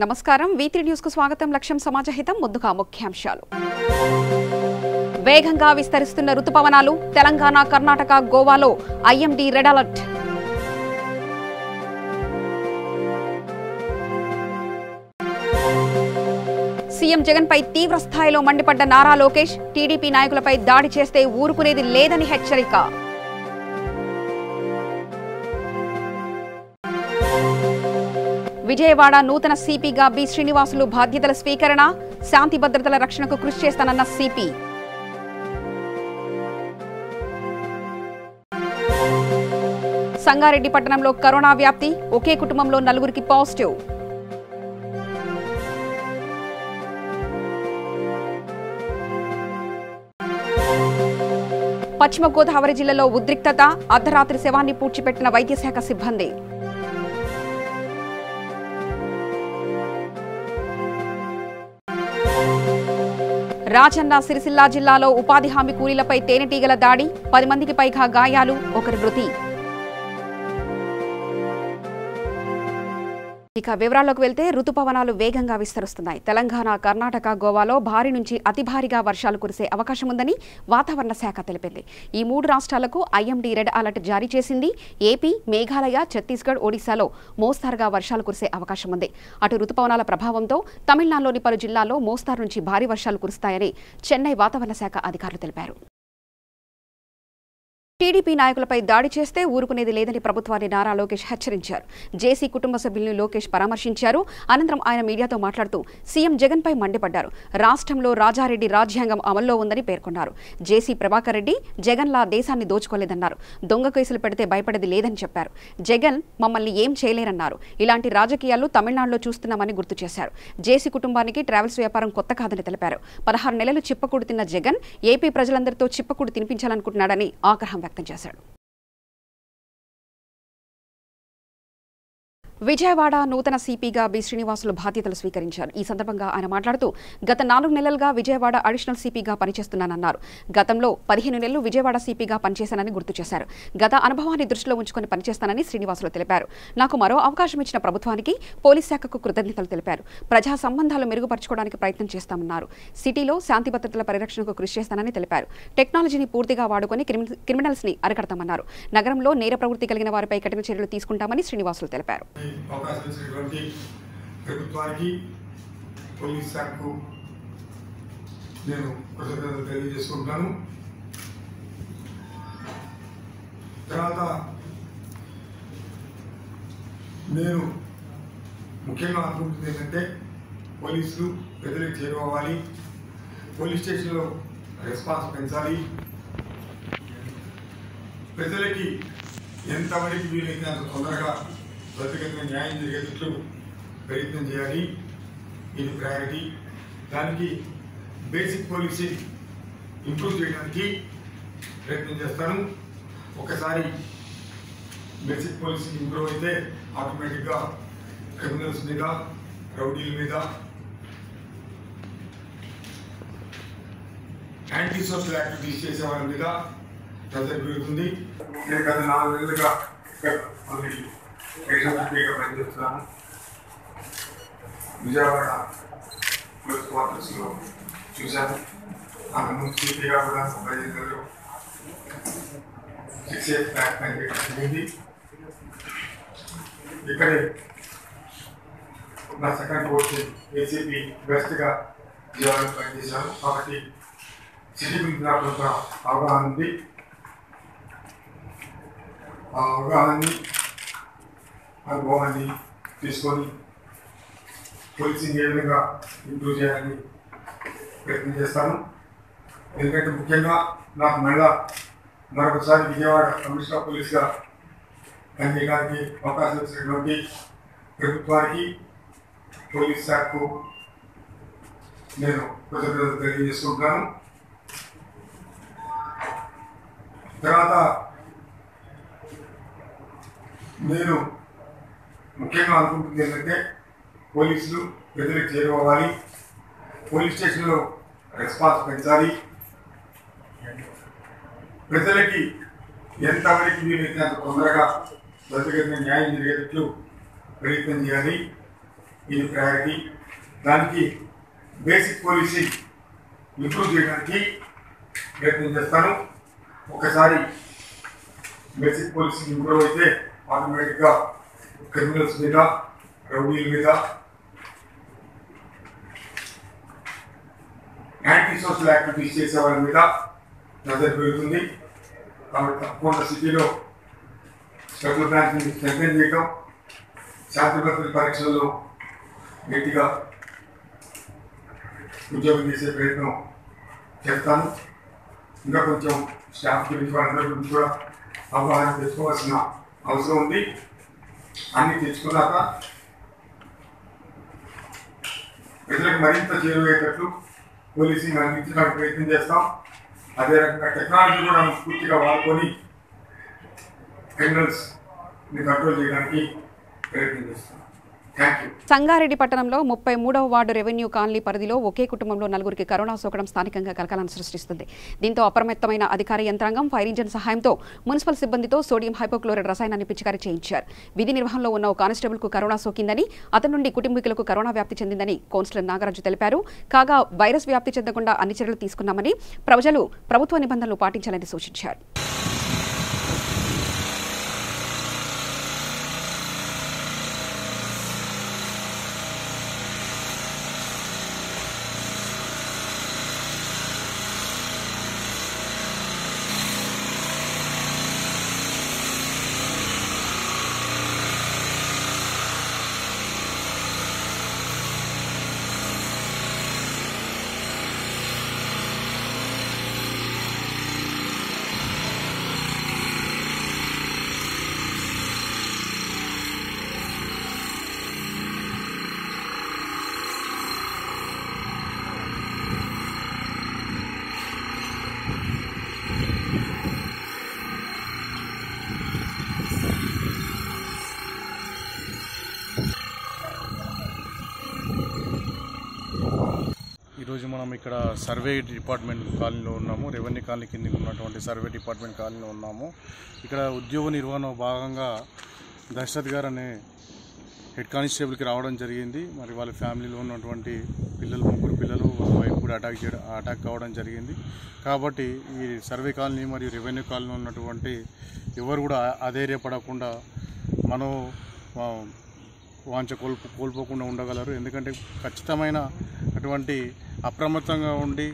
నమస్కారం V3 news కు స్వాగతం. లక్ష్యం సమాజహితం. ముందుగా ముఖ్యాంశాలు. వేగంగా విస్తరిస్తున్న రుతుపవనాలు. తెలంగాణ, కర్ణాటక, గోవాలో IMD red alert. CM Jagan పై తీవ్ర స్థాయిలో మండిపడ్డ నారా లోకేష్. టీడీపీ నాయకులపై దాడి చేస్తే ఊరుకునేది లేదని హెచ్చరిక. విజయవాడ నూతన సిపిగా బి శ్రీనివాసులు బాధ్యతల స్వీకరణ. శాంతి భద్రతల రక్షణకు కృషి చేస్తానన్న సిపి. సంగారెడ్డి పట్టణంలో కరోనా వ్యాప్తి. ఒకే కుటుంబంలో 4 పాజిటివ్. పశ్చిమ గోదావరి జిల్లాలో ఉద్రిక్తత. అర్ధరాత్రి శవాన్ని పూడ్చిపెట్టిన వైద్యశాఖ సిబ్బంది. రాజన్న సిరిసిల్ల జిల్లాలో ఉపాధి హామీ కూలీలపై తేనెటీగల దాడి. 10 మందికి పైగా గాయాలు, 1 మృతి. ఇక వివరాల్లోకి వెళ్తే రుతుపవనాలు వేగంగా విస్తరిస్తున్నాయి. తెలంగాణ, కర్ణాటక, గోవాలో భారీ నుంచి అతి భారీగా వర్షాలు కురిసే అవకాశం ఉందని వాతావరణ శాఖ తెలిపింది. ఈ 3 రాష్ట్రాలకు IMD రెడ్ అలర్ట్ జారీ చేసింది. ఏపీ, మేఘాలయ, ఛత్తీస్గఢ్, ఒడిశాలో మోస్తారుగా వర్షాలు కురిసే అవకాశం ఉంది. అటు రుతుపవనాల ప్రభావంతో తమిళనాడులోని పలు జిల్లాల్లో మోస్తారు నుంచి భారీ వర్షాలు కురుస్తాయని చెన్నై వాతావరణ శాఖ అధికారులు తెలిపారు. టీడీపీ నాయకులపై దాడి చేస్తే ఊరుకునేది లేదని ప్రభుత్వాన్ని నారా లోకేష్ హెచ్చరించారు. జేసీ కుటుంబ సభ్యులను లోకేష్ పరామర్శించారు. అనంతరం ఆయన మీడియాతో మాట్లాడుతూ సీఎం జగన్ పై మండిపడ్డారు. రాష్ట్రంలో రాజారెడ్డి రాజ్యాంగం అమల్లో ఉందని పేర్కొన్నారు. జేసీ ప్రభాకర్ రెడ్డి జగన్లా దేశాన్ని దోచుకోలేదన్నారు. దొంగ కేసులు పెడితే భయపడేది లేదని చెప్పారు. జగన్ మమ్మల్ని ఏం చేయలేరన్నారు. ఇలాంటి రాజకీయాలు తమిళనాడులో చూస్తున్నామని గుర్తు చేశారు. జేసీ కుటుంబానికి ట్రావెల్స్ వ్యాపారం కొత్త కాదని తెలిపారు. 16 నెలలు చిప్పకూడు తిన్న జగన్ ఏపీ ప్రజలందరితో చిప్పకూడు తినిపించాలనుకుంటున్నాడని ఆగ్రహం వ్యక్తం చేశాడు. విజయవాడ నూతన సిపిగా బి శ్రీనివాసులు బాధ్యతలు స్వీకరించారు. ఈ సందర్భంగా ఆయన మాట్లాడుతూ గత 4 నెలలుగా విజయవాడ అడిషనల్ సిపిగా పనిచేస్తున్నానన్నారు. గతంలో 15 నెలలు విజయవాడ సిపిగా పనిచేశానని గుర్తు చేశారు. గత అనుభవాన్ని దృష్టిలో ఉంచుకొని పనిచేస్తానని శ్రీనివాసులు తెలిపారు. నాకు మరో అవకాశం ఇచ్చిన ప్రభుత్వానికి, పోలీస్ శాఖకు కృతజ్ఞతలు తెలిపారు. ప్రజా సంబంధాలు మెరుగుపరచుకోవడానికి ప్రయత్నం చేస్తామన్నారు. సిటీలో శాంతి భద్రతల పరిరక్షణకు కృషి చేస్తానని తెలిపారు. టెక్నాలజీని పూర్తిగా వాడుకొని క్రిమినల్స్ ని అరికడతామన్నారు. నగరంలో నేర ప్రవృత్తి కలిగిన వారిపై కఠిన చర్యలు తీసుకుంటామని శ్రీనివాసులు తెలిపారు. అవకాశం ఇచ్చినటువంటి ప్రభుత్వానికి, పోలీస్ శాఖకు నేను కృతజ్ఞతలు తెలియజేసుకుంటాను. తర్వాత నేను ముఖ్యంగా అనుకుంటుంది ఏంటంటే పోలీసులు ప్రజలకు చేరువవ్వాలి, పోలీస్ స్టేషన్లో రెస్పాన్స్ పెంచాలి, ప్రజలకి ఎంతవరకు వీలైతే అంత తొందరగా ప్రతిగతంగా న్యాయం జరిగేటట్లు ప్రయత్నం చేయాలి. ఇది ప్రయారిటీ. దానికి బేసిక్ పాలసీ ఇంప్రూవ్ చేయడానికి ప్రయత్నం చేస్తాను. ఒకసారి బేసిక్ పాలసీ ఇంప్రూవ్ అయితే ఆటోమేటిక్గా క్రిమినల్స్ మీద, రౌడీల మీద, యాంటీ సోషల్ యాక్టివిటీస్ చేసే వాళ్ళ మీద ప్రెజర్ పెరుగుతుంది. నేను గత 4 నెలలుగా పనిచేస్తున్నాను. విజయవాడ పోలీస్ క్వార్టర్స్లో చూశాను. అంతకుముందు సిపిగా కూడా 15 నెలలు 6 years బ్యాక్ పనిచేయడం జరిగింది. ఇక్కడే నా సెకండ్ పోస్ట్ ఏసీపీ వెస్ట్గా విజయవాడలో పనిచేశాను. కాబట్టి సిటీ గురించి నాకు కొంత అవగాహన ఉంది. ఆ అవగాహనని, అనుభవాన్ని తీసుకొని పోలీసింగ్ ఏ విధంగా ఇంప్రూవ్ చేయాలని ప్రయత్నం చేస్తాను. ఎందుకంటే ముఖ్యంగా నాకు మరొకసారి విజయవాడ కమిషనర్ పోలీస్గా పనిచేయడానికి అవకాశం ఇచ్చినటువంటి ప్రభుత్వానికి, పోలీస్ శాఖకు నేను కృతజ్ఞతలు తెలియజేసుకుంటున్నాను. తర్వాత నేను ముఖ్యంగా అనుకుంటుంది ఏంటంటే పోలీసులు ప్రజలకు చేరువవ్వాలి, పోలీస్ స్టేషన్లో రెస్పాన్స్ పెంచాలి, ప్రజలకి ఎంతవరకు వీలైతే అంత తొందరగా ప్రతిగతంగా న్యాయం జరిగేటట్లు ప్రయత్నం చేయాలి. ఇది ప్రయారిటీ. దానికి బేసిక్ పాలసీ ఇంప్రూవ్ చేయడానికి ప్రయత్నం చేస్తాను. ఒకసారి బేసిక్ పాలసీ ఇంప్రూవ్ అయితే ఆటోమేటిక్గా క్రిమినల్స్ మీద, రౌడీల మీద, యాంటీ సోషల్ యాక్టివిటీస్ చేసే వాళ్ళ మీద నజర్ పెరుగుతుంది. కాబట్టి తప్పకుండా సిటీలో స్పెషల్ బ్రాంచ్ని స్ట్రెంథెన్ చేయటం, శాంతి భద్రతల పరీక్షల్లో గట్టిగా ఉద్యోగం చేసే ప్రయత్నం చేస్తాను. ఇంకా కొంచెం స్టాఫ్ గురించి వాళ్ళందరి గురించి కూడా అవగాహన తెచ్చుకోవాల్సిన అవసరం ఉంది. అన్నీ తెచ్చుకున్నాక ప్రజలకు మరింత చేరువయ్యేటట్లు పోలీసింగ్ అందించడానికి ప్రయత్నం చేస్తాం. అదే రకంగా టెక్నాలజీ కూడా పూర్తిగా వాడుకొని క్రిమినల్స్ని కంట్రోల్ చేయడానికి ప్రయత్నం చేస్తాం. సంగారెడ్డి పట్టణంలో 33వ వార్డు రెవెన్యూ కాలనీ పరిధిలో ఒకే కుటుంబంలో 4గురికి కరోనా సోకడం స్థానికంగా కలకలం సృష్టిస్తుంది. దీంతో అప్రమత్తమైన అధికార యంత్రాంగం ఫైర్ ఇంజిన్ సహాయంతో మున్సిపల్ సిబ్బందితో సోడియం హైపోక్లోరైడ్ రసాయనాన్ని పిచికారీ చేయించారు. విధి నిర్వహణలో ఉన్న ఓ కానిస్టేబుల్కు కరోనా సోకిందని, అతని నుండి కుటుంబీకులకు కరోనా వ్యాప్తి చెందిందని కౌన్సిలర్ నాగరాజు తెలిపారు. కాగా వైరస్ వ్యాప్తి చెందకుండా అన్ని చర్యలు తీసుకున్నామని, ప్రజలు ప్రభుత్వ నిబంధనలు పాటించాలని సూచించారు. ఈరోజు మనం ఇక్కడ సర్వే డిపార్ట్మెంట్ కాలనీలో ఉన్నాము. రెవెన్యూ కాలనీ కింద ఉన్నటువంటి సర్వే డిపార్ట్మెంట్ కాలనీలో ఉన్నాము. ఇక్కడ ఉద్యోగ నిర్వహణ భాగంగా దశరథ్ గారు అనే హెడ్ కానిస్టేబుల్కి రావడం జరిగింది. మరి వాళ్ళ ఫ్యామిలీలో ఉన్నటువంటి ముగ్గురు పిల్లలు వాళ్ళ వైఫ్ కూడా అటాక్ కావడం జరిగింది. కాబట్టి ఈ సర్వే కాలనీ మరియు రెవెన్యూ కాలనీ ఉన్నటువంటి ఎవరు కూడా అధైర్యపడకుండా మనం వాంఛ కోల్పోకుండా ఉండగలరు. ఎందుకంటే ఖచ్చితమైన అటువంటి అప్రమత్తంగా ఉండి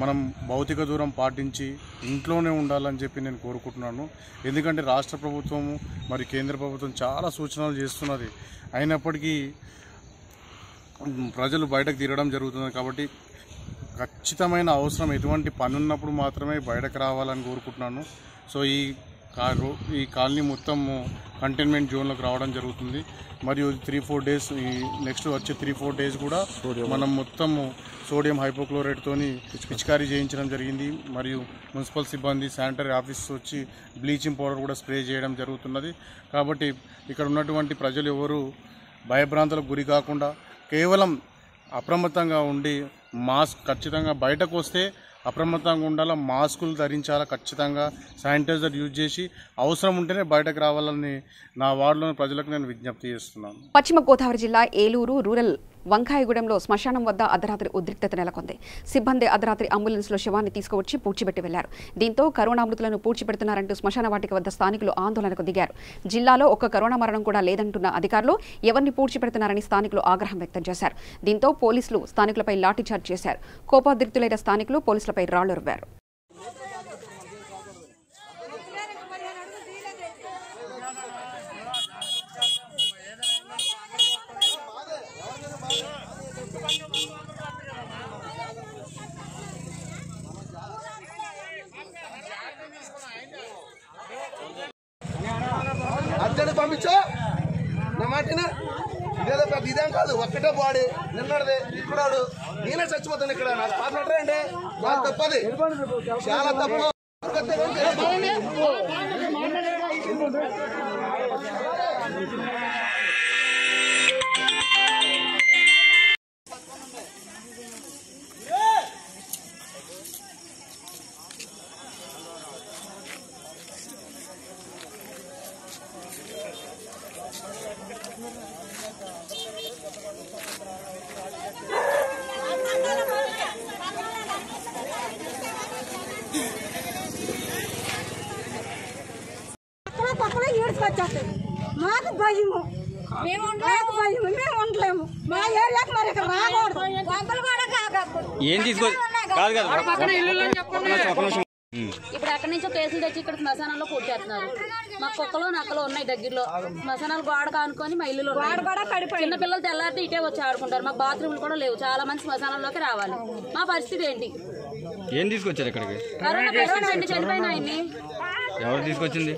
మనం భౌతిక దూరం పాటించి ఇంట్లోనే ఉండాలని చెప్పి నేను కోరుకుంటున్నాను. ఎందుకంటే రాష్ట్ర ప్రభుత్వము మరియు కేంద్ర ప్రభుత్వం చాలా సూచనలు చేస్తున్నది. అయినప్పటికీ ప్రజలు బయటకు తిరగడం జరుగుతుంది. కాబట్టి ఖచ్చితమైన అవసరం ఎటువంటి పని ఉన్నప్పుడు మాత్రమే బయటకు రావాలని కోరుకుంటున్నాను. సో ఈ కాలనీ మొత్తం కంటైన్మెంట్ జోన్లోకి రావడం జరుగుతుంది. మరియు 3-4 డేస్ నెక్స్ట్ వచ్చే 3-4 డేస్ కూడా మనం మొత్తము సోడియం హైపోక్లోరైడ్తోని పిచికారీ చేయించడం జరిగింది. మరియు మున్సిపల్ సిబ్బంది శానిటరీ ఆఫీస్ వచ్చి బ్లీచింగ్ పౌడర్ కూడా స్ప్రే చేయడం జరుగుతున్నది. కాబట్టి ఇక్కడ ఉన్నటువంటి ప్రజలు ఎవరు భయభ్రాంతులకు గురి కాకుండా కేవలం అప్రమత్తంగా ఉండి మాస్క్ ఖచ్చితంగా బయటకు వస్తే అప్రమత్తంగా ఉండాలా, మాస్కులు ధరించాలా, ఖచ్చితంగా శానిటైజర్ యూజ్ చేసి అవసరం ఉంటేనే బయటకు రావాలని నా వార్డులోని ప్రజలకు నేను విజ్ఞప్తి చేస్తున్నాను. పశ్చిమ గోదావరి జిల్లా ఏలూరు రూరల్ వంకాయగూడెంలో శ్మశానం వద్ద అర్ధరాత్రి ఉద్రిక్తత నెలకొంది. సిబ్బంది అర్ధరాత్రి అంబులెన్స్లో శవాన్ని తీసుకువచ్చి పూడ్చిపెట్టి వెళ్లారు. దీంతో కరోనా మృతులను పూడ్చిపెడుతున్నారంటూ శ్మశాన వాటిక వద్ద స్థానికులు ఆందోళనకు దిగారు. జిల్లాలో ఒక్క కరోనా మరణం కూడా లేదంటున్న అధికారులు ఎవరిని పూడ్చిపెడుతున్నారని స్థానికులు ఆగ్రహం వ్యక్తం చేశారు. దీంతో పోలీసులు స్థానికులపై లాఠీచార్జ్ చేశారు. కోపోద్రిక్తులైన స్థానికులు పోలీసులపై రాళ్లు రువ్వారు. అర్జెంట్ పంపించు నా మాటనా. ఇదేదో పెద్ద ఇదేం కాదు, ఒక్కటే బాడీ నిన్నది ఇప్పుడు నేనే చచ్చిపోతాను ఇక్కడ. నాకు పాపనట్రా అండి, చాలా తప్పది, చాలా తప్పు. ఏం తీసుకో కాదు కదా ఇప్పుడు ఎక్కడి నుంచో కేసులు తెచ్చి ఇక్కడ శ్మశానంలో పూర్తి చేస్తున్నారు. మా కుక్కలు నక్కలు ఉన్నాయి దగ్గరలో. శ్మశానాలు గోడ కానుకొని మా ఇల్లు చిన్న పిల్లలు తెల్లారితే ఇటే వచ్చి ఆడుకుంటారు. మాకు బాత్రూమ్లు కూడా లేవు. చాలా మంది శ్మశానంలోకి రావాలి. మా పరిస్థితి ఏంటి? ఏం తీసుకొచ్చారు ఇక్కడికి? కరోనా పేషెంట్స్ అండి చనిపోయిన ఆయన్ని. ఎవరు తీసుకొచ్చింది?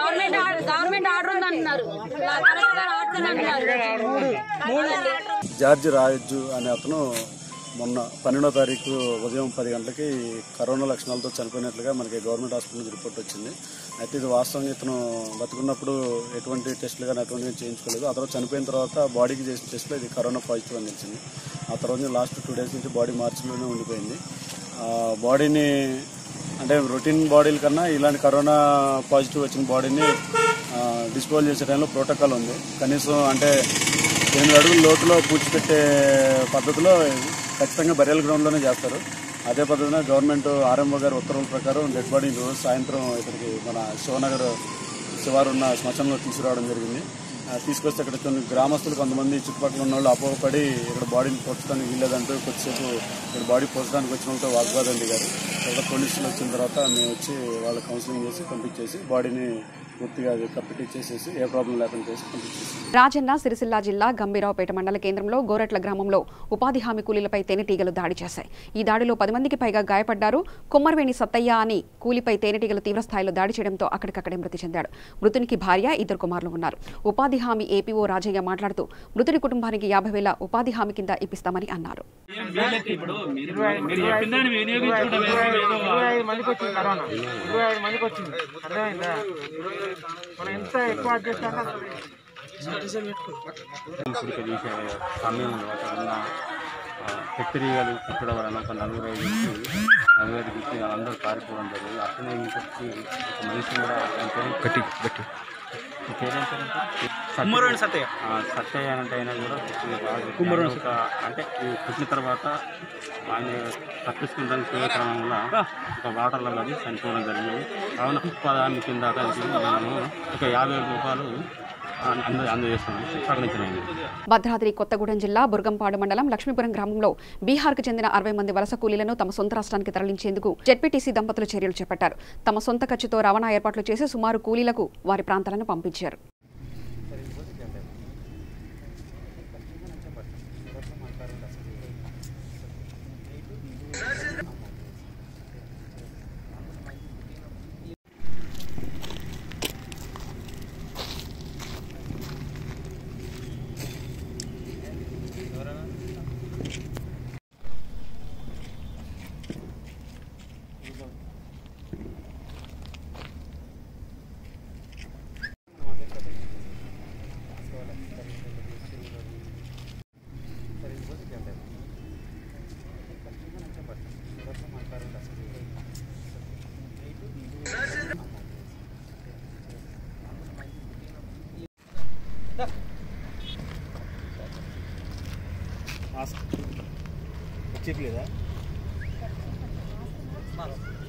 గవర్నమెంట్ ఆర్డర్ ఉంది అంటున్నారు. జార్జి రాయొజ్జు అనే అతను మొన్న 12వ తారీఖు ఉదయం 10 గంటలకి కరోనా లక్షణాలతో చనిపోయినట్లుగా మనకి గవర్నమెంట్ హాస్పిటల్ నుంచి రిపోర్ట్ వచ్చింది. అయితే ఇది వాస్తవంగా ఇతను బతుకున్నప్పుడు ఎటువంటి టెస్టులు కానీ అటువంటివి చేయించుకోలేదు. ఆ తర్వాత చనిపోయిన తర్వాత బాడీకి చేసిన టెస్ట్లో ఇది కరోనా పాజిటివ్ అని తెలిసింది. ఆ తర్వాత లాస్ట్ 2 డేస్ నుంచి బాడీ మార్చిలోనే ఉండిపోయింది. బాడీని అంటే రొటీన్ బాడీల కన్నా ఇలాంటి కరోనా పాజిటివ్ వచ్చిన బాడీని డిస్పోజ్ చేసే టైంలో ప్రోటోకాల్ ఉంది. కనీసం అంటే 8 అడుగుల లోతులో పూడ్చిపెట్టే పద్ధతిలో ఖచ్చితంగా బరియల్ గ్రౌండ్లోనే చేస్తారు. అదే పద్ధతిన గవర్నమెంట్ ఆర్ఎంఓ గారి ఉత్తర్వుల ప్రకారం డెడ్ బాడీని రోజు సాయంత్రం ఇక్కడికి మన శివనగర్ శివారు ఉన్న శ్మశానంలో తీసుకురావడం జరిగింది. తీసుకొస్తే ఇక్కడ కొన్ని గ్రామస్తులు కొంతమంది చుట్టుపక్కల ఉన్న వాళ్ళు అపోహపడి ఇక్కడ బాడీని పోర్చడానికి వీల్లేదంటూ కొద్దిసేపు ఇక్కడ బాడీ పోర్చడానికి వచ్చిన వాళ్ళతో వాగ్వాదం దిగారు. ఇక్కడ పోలీసులు వచ్చిన తర్వాత మేము వచ్చి వాళ్ళ కౌన్సిలింగ్ చేసి పంపించేసి బాడీని పూర్తిగా కప్పిటిచ్చేసేసి ఏ ప్రాబ్లం లేకుండా చేసి పంపించేసి. రాజన్న సిరిసిల్ల జిల్లా గంభీరావుపేట మండల కేంద్రంలో గోరట్ల గ్రామంలో ఉపాధి హామీ కూలీలపై తేనెటీగలు దాడి చేశాయి. ఈ దాడిలో 10 మందికి పైగా గాయపడ్డారు. కుమ్మర్వేణి సత్తయ్య అని కూలిపై తేనెటీగలు తీవ్రస్థాయిలో దాడి చేయడంతో అక్కడికక్కడే మృతి చెందాడు. మృతునికి భార్య 2 కుమారులు ఉన్నారు. ఉపాధి హామీ ఏపీఓ రాజయ్య మాట్లాడుతూ మృతుడి కుటుంబానికి 50,000 ఉపాధి హామీ కింద ఇప్పిస్తామని అన్నారు. హెచ్చరికలు కుట్టడం వలన ఒక 4-5 ఇచ్చి అందరూ పారిపోవడం జరిగింది. అట్లనే ఇంకొచ్చి ఒక మనిషి కూడా సత్తయ్య అంటే అయినా కూడా అంటే పుట్టిన తర్వాత ఆయన తప్పించుకుంటానికి పోయే క్రమంలో ఒక వాటర్లో అది చనిపోవడం జరిగింది. కావున ఉపాధి కింద మనము ఒక 50,000 రూపాయలు భద్రాద్రి కొత్తగూడెం జిల్లా బుర్గంపాడు మండలం లక్ష్మీపురం గ్రామంలో బీహార్కు చెందిన 60 మంది వలస కూలీలను తమ సొంత రాష్ట్రానికి తరలించేందుకు జెడ్పీటీసీ దంపతులు చర్యలు చేపట్టారు. తమ సొంత ఖర్చుతో రవాణా ఏర్పాట్లు చేసి సుమారు కూలీలకు వారి ప్రాంతాలను పంపించారు.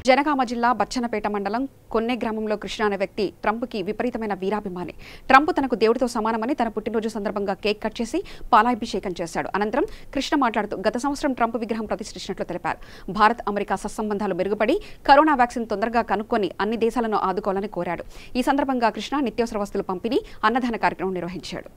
జనగామ జిల్లా బచ్చన్నపేట మండలం కొన్నె గ్రామంలో కృష్ణ అనే వ్యక్తి ట్రంప్కి విపరీతమైన వీరాభిమాని. ట్రంప్ తనకు దేవుడితో సమానమని తన పుట్టినరోజు సందర్భంగా కేక్ కట్ చేసి పాలాభిషేకం చేశాడు. అనంతరం కృష్ణ మాట్లాడుతూ గత సంవత్సరం ట్రంప్ విగ్రహం ప్రతిష్ఠించినట్లు తెలిపారు. భారత్ అమెరికా సత్సంబంధాలు మెరుగుపడి కరోనా వ్యాక్సిన్ తొందరగా కనుక్కొని అన్ని దేశాలను ఆదుకోవాలని కోరాడు. ఈ సందర్భంగా కృష్ణ నిత్యావసర వస్తువులు పంపిణీ అన్నదాన కార్యక్రమం నిర్వహించాడు.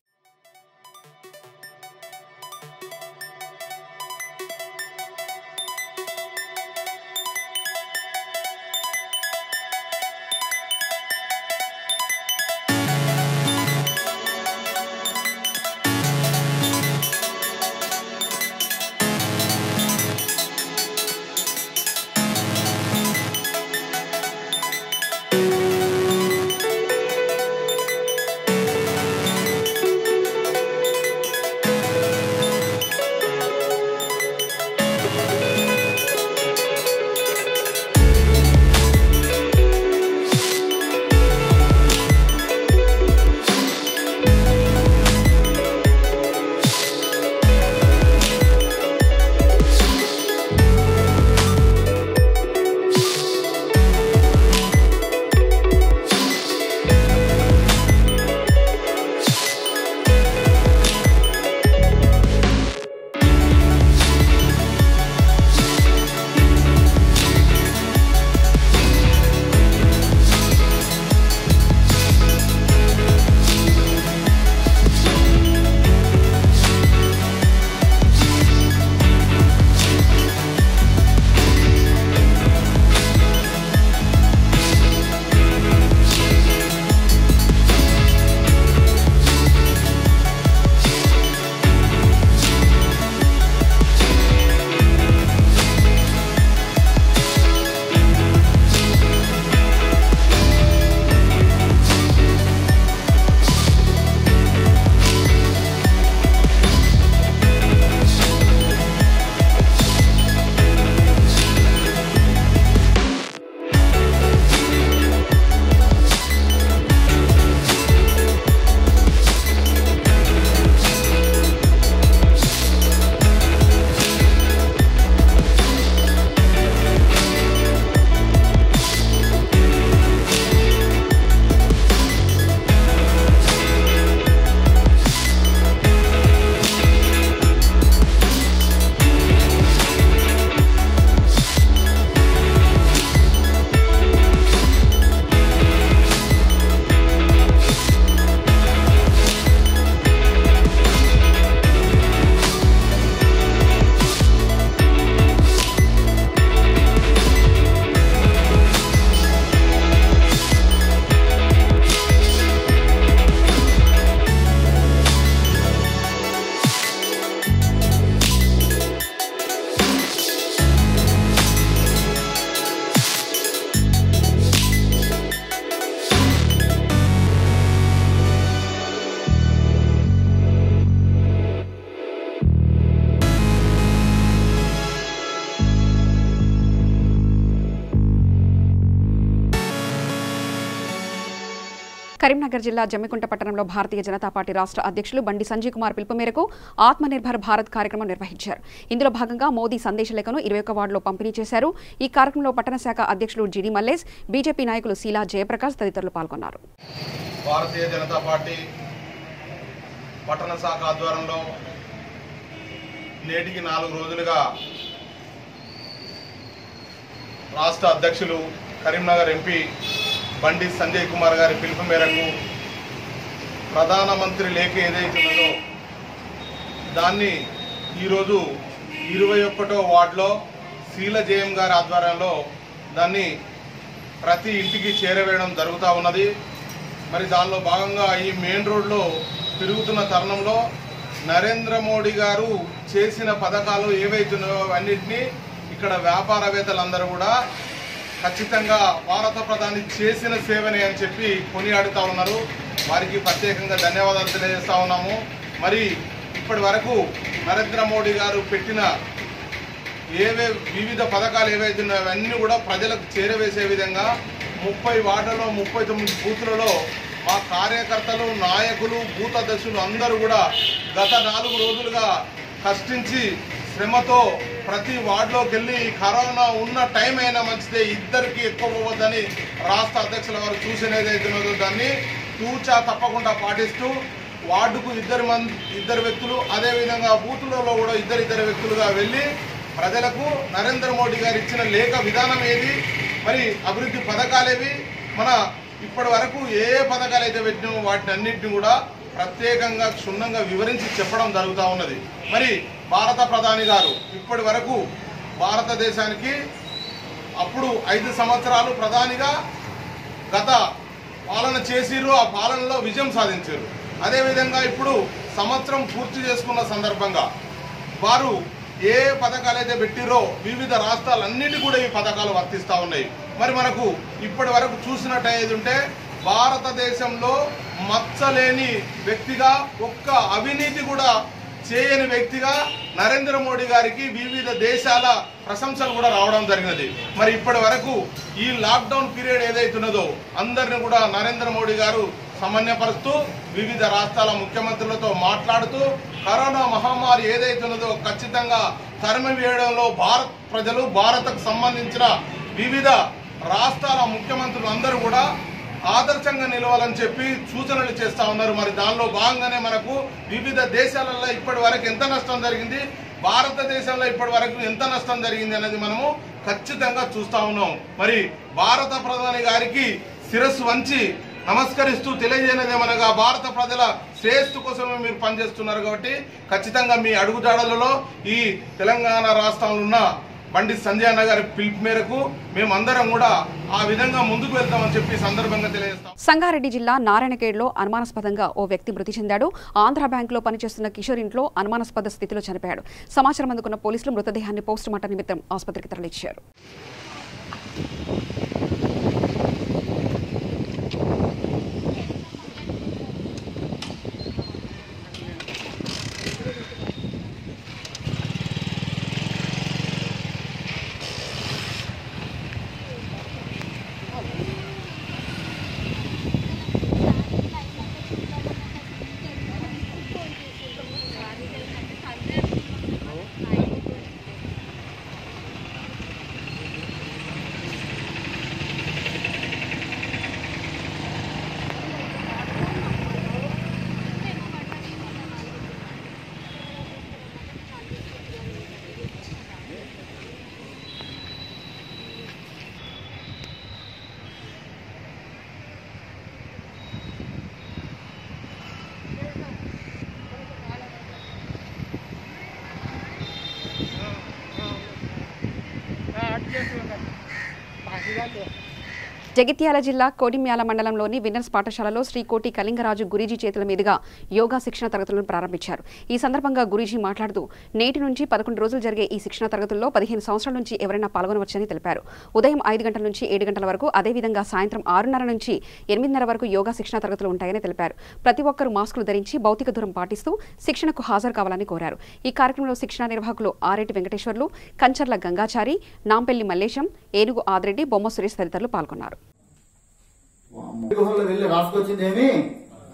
కరీంనగర్ జిల్లా జమ్మికుంట పట్టణంలో భారతీయ జనతా పార్టీ రాష్ట్ర అధ్యక్షులు బండి సంజయ్ కుమార్ పిలుపు మేరకు ఆత్మనిర్భర్ భారత్ కార్యక్రమం నిర్వహించారు. ఇందులో భాగంగా మోదీ సందేశ లేఖను 21 వార్డులో పంపిణీ చేశారు. ఈ కార్యక్రమంలో పట్టణ శాఖ అధ్యక్షులు జిడి మల్లేష్, బీజేపీ నాయకులు శీలా జయప్రకాష్ తదితరులు పాల్గొన్నారు. భారతీయ జనతా పార్టీ పట్టణ శాఖ ఆధ్వర్యంలో నేటికి 4 రోజులుగా రాష్ట్ర అధ్యక్షులు కరీంనగర్ ఎంపీ బండి సంజయ్ కుమార్ గారి పిలుపు మేరకు ప్రధానమంత్రి లేఖ ఏదైతున్నదో దాన్ని ఈరోజు 21వ వార్డులో శీల జయం గారి ఆధ్వర్యంలో దాన్ని ప్రతి ఇంటికి చేరవేయడం జరుగుతూ ఉన్నది. మరి దానిలో భాగంగా ఈ మెయిన్ రోడ్లో తిరుగుతున్న తరుణంలో నరేంద్ర మోడీ గారు చేసిన పథకాలు ఏవైతున్నాయో అన్నింటినీ ఇక్కడ వ్యాపారవేత్తలందరూ కూడా ఖచ్చితంగా భారత ప్రధాని చేసిన సేవనే అని చెప్పి కొనియాడుతూ ఉన్నారు. వారికి ప్రత్యేకంగా ధన్యవాదాలు తెలియజేస్తూ ఉన్నాము. మరి ఇప్పటి వరకు నరేంద్ర మోడీ గారు పెట్టిన వివిధ పథకాలు ఏవైతున్నాయో అవన్నీ కూడా ప్రజలకు చేరవేసే విధంగా 30 వార్డులలో 39 బూతులలో మా కార్యకర్తలు, నాయకులు, బూత్ అధ్యక్షులు అందరూ కూడా గత 4 రోజులుగా కష్టించి శ్రమతో ప్రతి వార్డులోకి వెళ్ళి కరోనా ఉన్న టైం అయినా మంచిదే, ఇద్దరికి ఎక్కువ పోవద్దని రాష్ట్ర అధ్యక్షుల వారు సూచన ఏదైతున్నదో దాన్ని తూచా తప్పకుండా పాటిస్తూ వార్డుకు ఇద్దరు వ్యక్తులు, అదేవిధంగా బూతులలో కూడా ఇద్దరు వ్యక్తులుగా వెళ్ళి ప్రజలకు నరేంద్ర మోడీ గారు ఇచ్చిన లేఖ విధానం ఏది, మరి అభివృద్ధి పథకాలేవి, మన ఇప్పటి వరకు ఏ పథకాలు అయితే పెట్టినామో వాటిని అన్నింటినీ కూడా ప్రత్యేకంగా క్షుణ్ణంగా వివరించి చెప్పడం జరుగుతూ ఉన్నది. మరి భారత ప్రధాని గారు ఇప్పటి వరకు భారతదేశానికి అప్పుడు 5 సంవత్సరాలు ప్రధానిగా గత పాలన చేసిర్రు, ఆ పాలనలో విజయం సాధించారు. అదేవిధంగా ఇప్పుడు సంవత్సరం పూర్తి చేసుకున్న సందర్భంగా వారు ఏ పథకాలు అయితే పెట్టిరో వివిధ రాష్ట్రాలన్నిటి కూడా ఈ పథకాలు వర్తిస్తూ ఉన్నాయి. మరి మనకు ఇప్పటి వరకు చూసినట్టు ఏదంటే భారతదేశంలో మచ్చలేని వ్యక్తిగా, ఒక్క అవినీతి కూడా చేయని వ్యక్తిగా నరేంద్ర మోడీ గారికి వివిధ దేశాల ప్రశంసలు కూడా రావడం జరిగినది. మరి ఇప్పటి వరకు ఈ లాక్డౌన్ పీరియడ్ ఏదైతున్నదో అందరిని కూడా నరేంద్ర మోడీ గారు సమన్వయపరుస్తూ వివిధ రాష్ట్రాల ముఖ్యమంత్రులతో మాట్లాడుతూ కరోనా మహమ్మారి ఏదైతున్నదో ఖచ్చితంగా తరిమి వేయడంలో భారత్ ప్రజలు, భారత్కు సంబంధించిన వివిధ రాష్ట్రాల ముఖ్యమంత్రులు అందరూ కూడా ఆదర్శంగా నిలవాలని చెప్పి సూచనలు చేస్తూ ఉన్నారు. మరి దానిలో భాగంగానే మనకు వివిధ దేశాలలో ఇప్పటి వరకు ఎంత నష్టం జరిగింది, భారతదేశంలో ఇప్పటి వరకు ఎంత నష్టం జరిగింది అనేది మనము ఖచ్చితంగా చూస్తూ ఉన్నాం. మరి భారత ప్రధాని గారికి శిరస్సు వంచి నమస్కరిస్తూ తెలియజేయనదేమనగా భారత ప్రజల శ్రేయస్సు కోసమే మీరు పనిచేస్తున్నారు కాబట్టి ఖచ్చితంగా మీ అడుగుజాడలలో ఈ తెలంగాణ రాష్ట్రంలో ఉన్న బండి సంజయ్ అన్న గారి పిలుపు మేరకు మేమందరం కూడా ఆ విధంగా ముందుకు వెళ్తామని చెప్పి సందర్భంగా తెలియజేస్తాం. సంగారెడ్డి జిల్లా నారాయణఖేడ్లో అనుమానాస్పదంగా ఓ వ్యక్తి మృతి చెందాడు. ఆంధ్ర బ్యాంకులో పనిచేస్తున్న కిషోర్ ఇంట్లో అనుమానాస్పద స్థితిలో చనిపోయాడు. సమాచారం అందుకున్న పోలీసులు మృతదేహాన్ని పోస్టుమార్టం నిమిత్తం ఆసుపత్రికి తరలించారు. జగిత్యాల జిల్లా కోడిమ్యాల మండలంలోని విన్నర్స్ పాఠశాలలో శ్రీ కోటి కళింగరాజు గురూజీ చేతుల మీదుగా యోగా శిక్షణ తరగతులను ప్రారంభించారు. ఈ సందర్భంగా గురూజీ మాట్లాడుతూ నేటి నుంచి 11 రోజులు జరిగే ఈ శిక్షణ తరగతుల్లో 15 సంవత్సరాల నుంచి ఎవరైనా పాల్గొనవచ్చని తెలిపారు. ఉదయం 5 గంటల నుంచి 7 గంటల వరకు, అదేవిధంగా సాయంత్రం 6:30 నుంచి 8:30 వరకు యోగా శిక్షణ తరగతులు ఉంటాయని తెలిపారు. ప్రతి ఒక్కరూ మాస్కులు ధరించి భౌతిక దూరం పాటిస్తూ శిక్షణకు హాజరు కావాలని కోరారు. ఈ కార్యక్రమంలో శిక్షణ నిర్వాహకులు ఆరేటి వెంకటేశ్వర్లు, కంచర్ల గంగాచారి, నాంపెల్లి మల్లేశం, ఏనుగు ఆదిరెడ్డి, బొమ్మ సురేష్ తదితరులు పాల్గొన్నారు. గుహలో వెళ్ళి రాసుకొచ్చింది ఏమి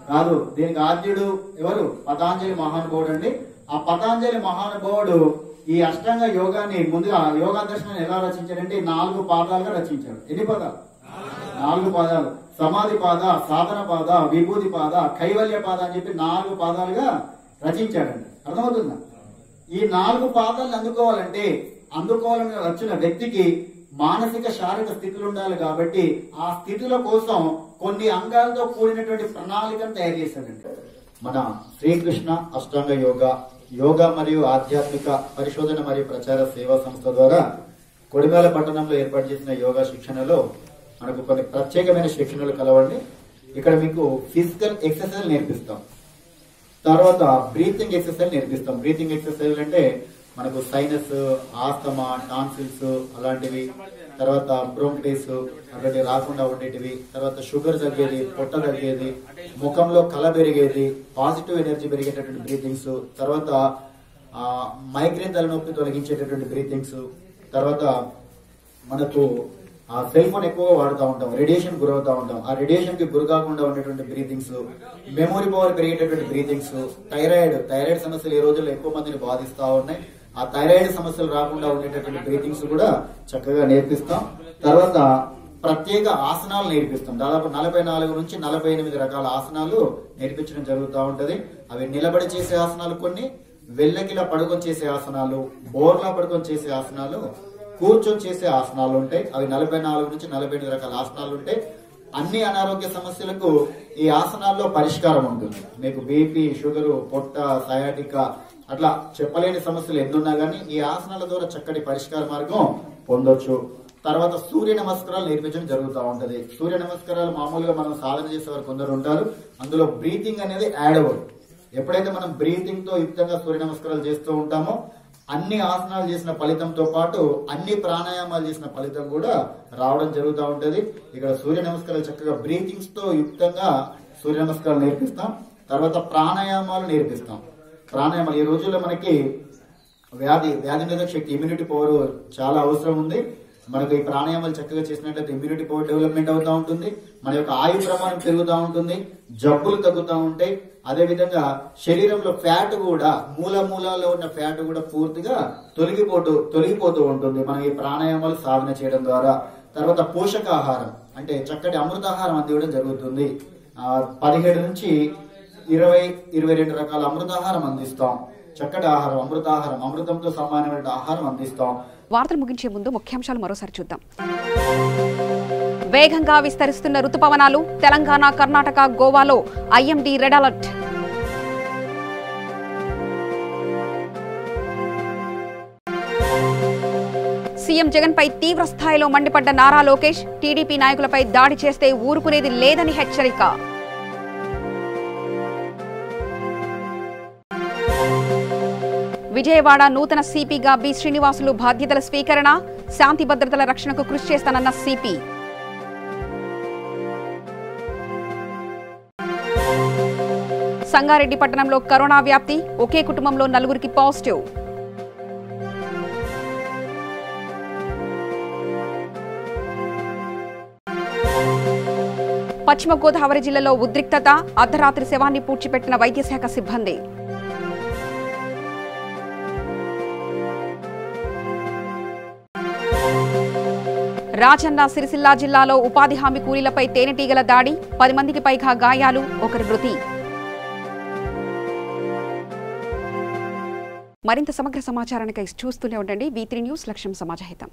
కాదు. దీనికి ఆద్యుడు ఎవరు? పతాంజలి మహానుభావుడు అండి. ఆ పతాంజలి మహానుభావుడు ఈ అష్టాంగ యోగాన్ని ముందుగా యోగా దర్శనాన్ని ఎలా రచించాడంటే 4 పాదాలుగా రచించాడు. ఎన్ని పాదాలు? 4 పాదాలు. సమాధి పాద, సాధన పాద, విభూతి పాద, కైవల్య పాద అని చెప్పి 4 పాదాలుగా రచించాడండి. అర్థమవుతుందా? ఈ 4 పాదాలను అందుకోవాలని వచ్చిన వ్యక్తికి మానసిక శారీరక స్థితులు ఉండాలి కాబట్టి ఆ స్థితుల కోసం కొన్ని అంగాలతో కూడినటువంటి ప్రణాళికను తయారు చేశాడండి. మన శ్రీకృష్ణ అష్టాంగ యోగా మరియు ఆధ్యాత్మిక పరిశోధన మరియు ప్రచార సేవా సంస్థ ద్వారా కొడిమేల పట్టణంలో ఏర్పాటు చేసిన యోగా శిక్షణలో మనకు కొన్ని ప్రత్యేకమైన శిక్షణలు కలవండి. ఇక్కడ మీకు ఫిజికల్ ఎక్సర్సైజ్ నేర్పిస్తాం, తర్వాత బ్రీతింగ్ ఎక్సర్సైజ్ నేర్పిస్తాం. బ్రీతింగ్ ఎక్సర్సైజ్ అంటే మనకు సైనస్, ఆస్తమా, టాన్సిల్స్ అలాంటివి, తర్వాత బ్రోంకిటిస్ అలాంటివి రాకుండా ఉండేటివి, తర్వాత షుగర్ తగ్గేది, పొట్ట తగ్గేది, ముఖంలో కళ పెరిగేది, పాజిటివ్ ఎనర్జీ పెరిగేటటువంటి బ్రీతింగ్స్, తర్వాత మైగ్రేన్ తలనొప్పి తొలగించేటటువంటి బ్రీతింగ్స్, తర్వాత మనకు సెల్ ఫోన్ ఎక్కువగా వాడుతూ ఉంటాం, రేడియేషన్ గురవుతూ ఉంటాం, ఆ రేడియేషన్ కి గురి కాకుండా ఉండేటువంటి బ్రీతింగ్స్, మెమొరీ పవర్ పెరిగేటటువంటి బ్రీతింగ్స్, థైరాయిడ్ సమస్యలు ఈ రోజుల్లో ఎక్కువ మందిని బాధిస్తా ఉన్నాయి. ఆ థైరాయిడ్ సమస్యలు రాకుండా ఉండేటటువంటి బ్రీతింగ్స్ కూడా చక్కగా నేర్పిస్తాం. తర్వాత ప్రత్యేక ఆసనాలు నేర్పిస్తాం. దాదాపు 44 నుంచి 48 రకాల ఆసనాలు నేర్పించడం జరుగుతూ ఉంటది. అవి నిలబడి చేసే ఆసనాలు కొన్ని, వెళ్ళకిలా పడుకొని చేసే ఆసనాలు, బోర్లా పడుకొని చేసే ఆసనాలు, కూర్చొని చేసే ఆసనాలు ఉంటాయి. అవి 44 నుంచి 48 రకాల ఆసనాలు ఉంటాయి. అన్ని అనారోగ్య సమస్యలకు ఈ ఆసనాల్లో పరిష్కారం ఉంటుంది. మీకు బీపీ, షుగర్, పొట్ట, సయాటికా అట్లా చెప్పలేని సమస్యలు ఎన్నున్నా గానీ ఈ ఆసనాల ద్వారా చక్కటి పరిష్కార మార్గం పొందొచ్చు. తర్వాత సూర్య నమస్కారాలు నేర్పించడం జరుగుతూ ఉంటది. సూర్య నమస్కారాలు మామూలుగా మనం సాధన చేసేవారు కొందరు ఉంటారు, అందులో బ్రీతింగ్ అనేది యాడ్ అవ్వదు. ఎప్పుడైతే మనం బ్రీతింగ్ తో యుక్తంగా సూర్య నమస్కారాలు చేస్తూ ఉంటామో అన్ని ఆసనాలు చేసిన ఫలితంతో పాటు అన్ని ప్రాణాయామాలు చేసిన ఫలితం కూడా రావడం జరుగుతూ ఉంటది. ఇక్కడ సూర్య నమస్కారాలు చక్కగా బ్రీతింగ్స్ తో యుక్తంగా సూర్య నమస్కారాలు నేర్పిస్తాం. తర్వాత ప్రాణాయామాలు నేర్పిస్తాం. ప్రాణాయామాలు ఈ రోజుల్లో మనకి వ్యాధి నిరోధక శక్తి, ఇమ్యూనిటీ పవర్ చాలా అవసరం ఉంది. మనకు ఈ ప్రాణాయామాలు చక్కగా చేసినట్లయితే ఇమ్యూనిటీ పవర్ డెవలప్మెంట్ అవుతూ ఉంటుంది, మన యొక్క ఆయు ప్రమాణం పెరుగుతూ ఉంటుంది, జబ్బులు తగ్గుతూ ఉంటాయి. అదేవిధంగా శరీరంలో ఫ్యాట్ కూడా మూలాల్లో ఉన్న ఫ్యాట్ కూడా పూర్తిగా తొలగిపోతూ ఉంటుంది మనం ఈ ప్రాణాయామాలు సాధన చేయడం ద్వారా. తర్వాత పోషకాహారం అంటే చక్కటి అమృతాహారం అందివ్వడం జరుగుతుంది. 17 నుంచి 20-22 రకాల అమృతాహారం అందిస్తాం. చక్కటి ఆహారం, అమృతంతో సమానమైన ఆహారం అందిస్తాం. వార్తలు ముగించే ముందు ముఖ్యాంశాలు మరోసారి చూద్దాం. వేగంగా విస్తరిస్తున్న రుతుపవనాలు, తెలంగాణ, కర్ణాటక, గోవాలో IMD red alert. CM Jagan పై తీవ్ర స్థాయిలో మండిపడ్డ నారా లోకేష్, టీడీపీ నాయకులపై దాడి చేస్తే ఊరుకునేది లేదని హెచ్చరిక. విజయవాడ నూతన సిపిగా బి శ్రీనివాసులు బాధ్యతల స్వీకరణ, శాంతి భద్రతల రక్షణకు కృషి చేస్తానన్న సిపి. సంగారెడ్డి పట్టణంలో కరోనా వ్యాప్తి, ఒకే కుటుంబంలో 4 పాజిటివ్. పశ్చిమ గోదావరి జిల్లాలో ఉద్రిక్తత, అర్ధరాత్రి శవాన్ని పూడ్చిపెట్టిన వైద్యశాఖ సిబ్బంది. రాజన్న సిరిసిల్ల జిల్లాలో ఉపాధి హామీ కూలీలపై తేనెటీగల దాడి, 10 మందికి పైగా గాయాలు, 1 మృతి. మరింత సమగ్ర సమాచారానికి చూస్తూనే ఉండండి V3 న్యూస్. లక్ష్యం సమాజహితం.